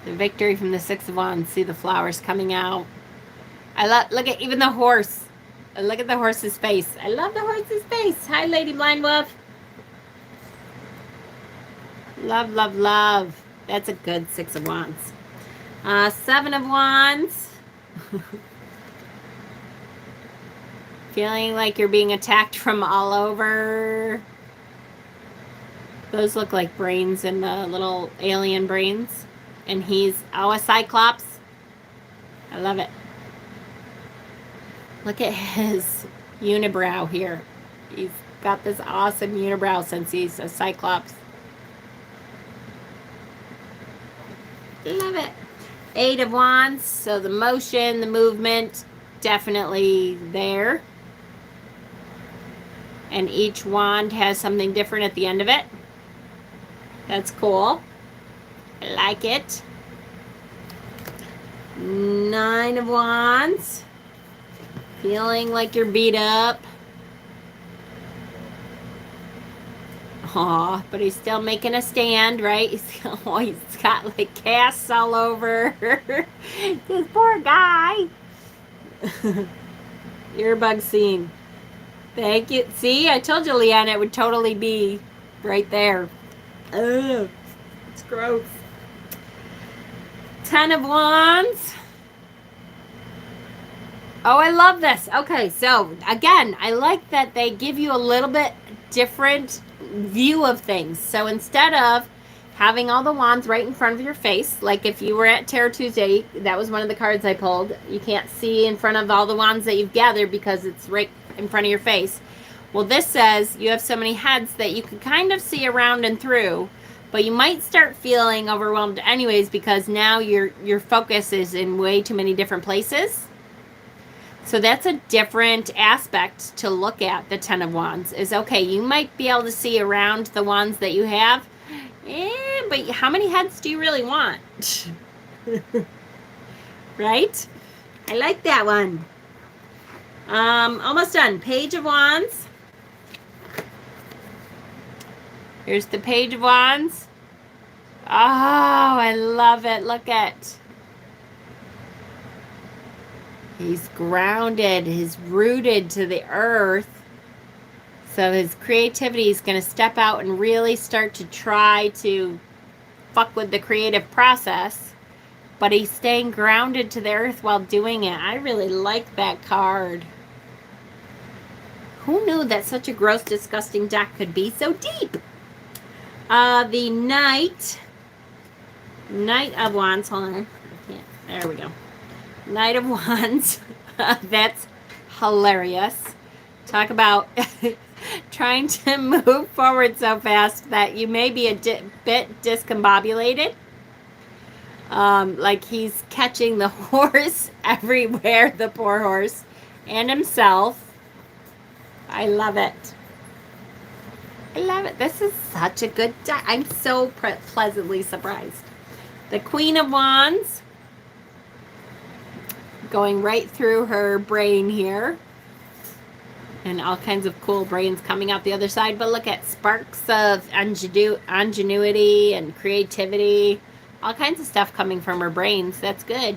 The victory from the 6 of Wands. See the flowers coming out. Look at even the horse. Look at the horse's face. I love the horse's face. Hi, Lady Blind Wolf. Love, love, love. That's a good 6 of Wands. 7 of Wands. Feeling like you're being attacked from all over. Those look like brains and little alien brains. And he's, oh, a Cyclops. I love it. Look at his unibrow here. He's got this awesome unibrow since he's a Cyclops. Love it. 8 of Wands. So the motion, the movement, definitely there. And each wand has something different at the end of it. That's cool. I like it. 9 of Wands. Feeling like you're beat up. Aw, but he's still making a stand, right? He's got like casts all over. This poor guy. Earbug scene. Thank you. See, I told you, Leanna, it would totally be right there. Ugh, it's gross. 10 of Wands. Oh, I love this. Okay, so again, I like that they give you a little bit different view of things. So instead of having all the wands right in front of your face, like if you were at Tarot Tuesday, that was one of the cards I pulled. You can't see in front of all the wands that you've gathered because it's right in front of your face. Well, this says you have so many heads that you can kind of see around and through, but you might start feeling overwhelmed anyways because now your focus is in way too many different places. So that's a different aspect to look at. The 10 of Wands is, okay, you might be able to see around the wands that you have, but how many heads do you really want? Right? I like that one. Almost done. Page of Wands. Here's the Page of Wands. Oh, I love it. Look at. He's grounded. He's rooted to the earth. So his creativity is going to step out and really start to try to fuck with the creative process. But he's staying grounded to the earth while doing it. I really like that card. Who knew that such a gross, disgusting deck could be so deep? The Knight of Wands. Hold on. There we go. Knight of Wands. That's hilarious. Talk about trying to move forward so fast that you may be a bit discombobulated. Like he's catching the horse everywhere, the poor horse, and himself. I love it. I love it. This is such a good deck. I'm so pleasantly surprised. The Queen of Wands going right through her brain here. And all kinds of cool brains coming out the other side. But look at sparks of ingenuity and creativity. All kinds of stuff coming from her brains. That's good.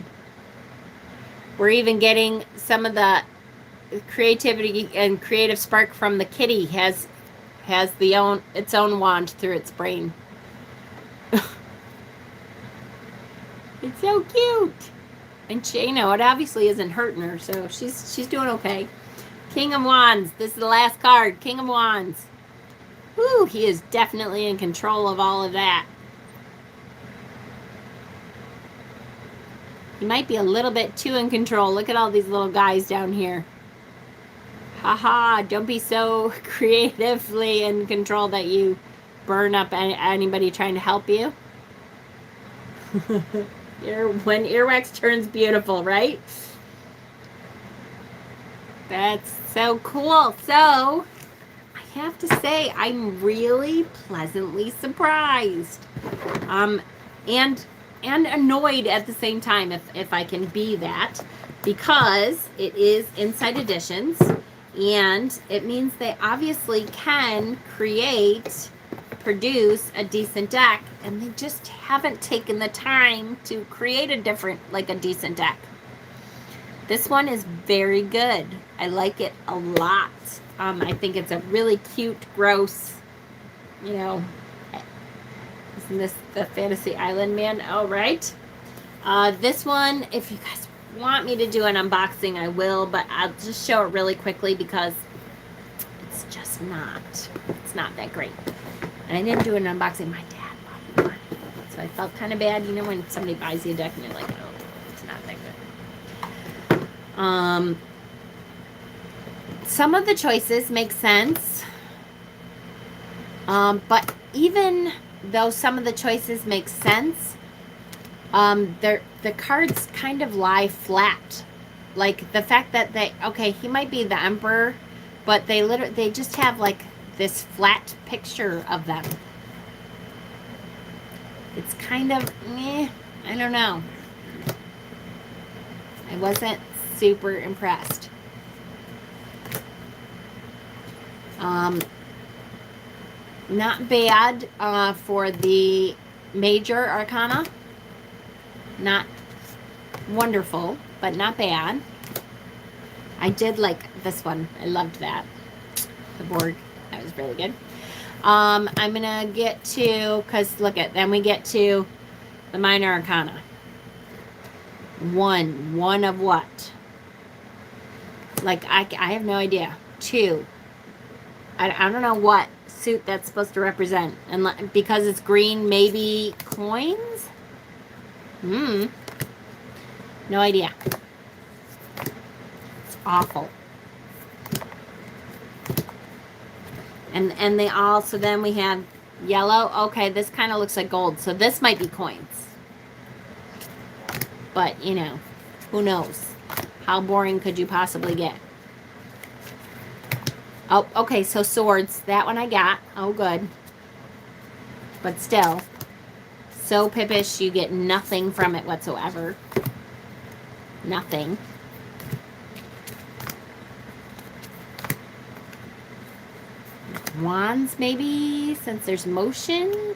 We're even getting some of the creativity and creative spark from the kitty. Has its own wand through its brain. It's so cute. And she, it obviously isn't hurting her, so she's doing okay. King of Wands. This is the last card. King of Wands. Woo, he is definitely in control of all of that. He might be a little bit too in control. Look at all these little guys down here. Haha, don't be so creatively in control that you burn up anybody trying to help you. When earwax turns beautiful, right? That's so cool. So, I have to say, I'm really pleasantly surprised. And annoyed at the same time, if I can be that, because it is Inside Editions, and it means they obviously can produce a decent deck, and they just haven't taken the time to create a decent deck. This one is very good. I like it a lot. I think it's a really cute, gross, isn't this the Fantasy Island Man? All right. This one, if you guys want me to do an unboxing, I will, but I'll just show it really quickly because it's just it's not that great. And I didn't do an unboxing. My dad bought me one. So I felt kind of bad, when somebody buys you a deck and you're like, oh, it's not that good. Some of the choices make sense. But even though some of the choices make sense, the cards kind of lie flat. Like the fact that he might be the Emperor, but they just have like this flat picture of them. It's kind of, I don't know. I wasn't super impressed. Not bad for the major arcana. Not wonderful, but not bad. I did like this one. I loved that. The board. That was really good. I'm going to get to, because then we get to the minor arcana. One of what? Like, I have no idea. Two. I don't know what suit that's supposed to represent. And because it's green, maybe coins? No idea. It's awful. And they all, so then we have yellow. Okay, this kind of looks like gold. So this might be coins. But, who knows? How boring could you possibly get? Oh, okay, so swords. That one I got. Oh, good. But still, so pippish, you get nothing from it whatsoever. Nothing. Wands, maybe, since there's motion.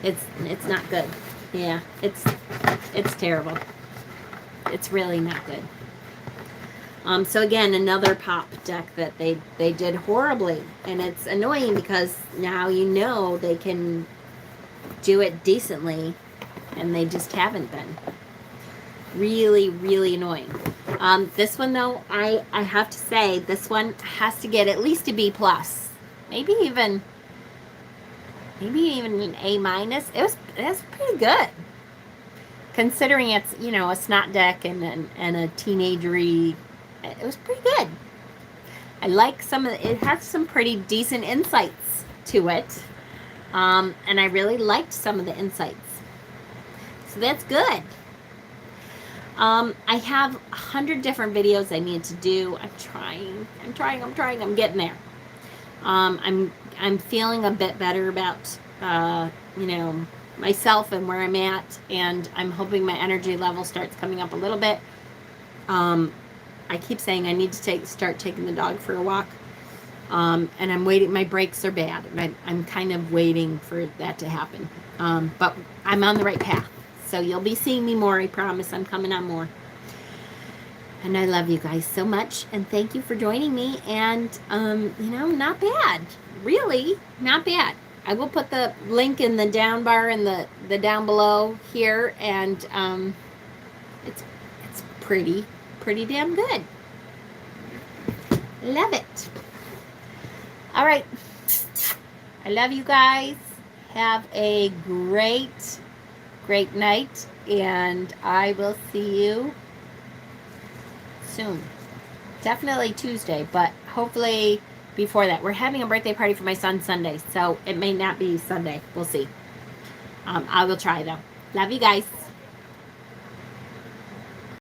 It's not good. Yeah, it's terrible. It's really not good. So again, another pop deck that they did horribly, and it's annoying because now they can do it decently, and they just haven't been. Really, really annoying. This one though, I have to say, this one has to get at least a B+. Maybe even an A-. It was pretty good. Considering it's, a snot deck and a teenagery, it was pretty good. I like it has some pretty decent insights to it. And I really liked some of the insights. So that's good. I have 100 different videos I need to do. I'm trying. I'm getting there. I'm feeling a bit better about you know, myself and where I'm at, and I'm hoping my energy level starts coming up a little bit. I keep saying I need to start taking the dog for a walk. And I'm waiting. My brakes are bad. I'm kind of waiting for that to happen. But I'm on the right path. So you'll be seeing me more. I promise. I'm coming on more. And I love you guys so much. And thank you for joining me. And, you know, not bad. Really, not bad. I will put the link in the down bar and the down below here. And it's pretty damn good. Love it. All right. I love you guys. Have a great night. And I will see you soon. Definitely Tuesday, but hopefully before that. We're having a birthday party for my son Sunday, so it may not be Sunday. We'll see. I will try though. Love you guys.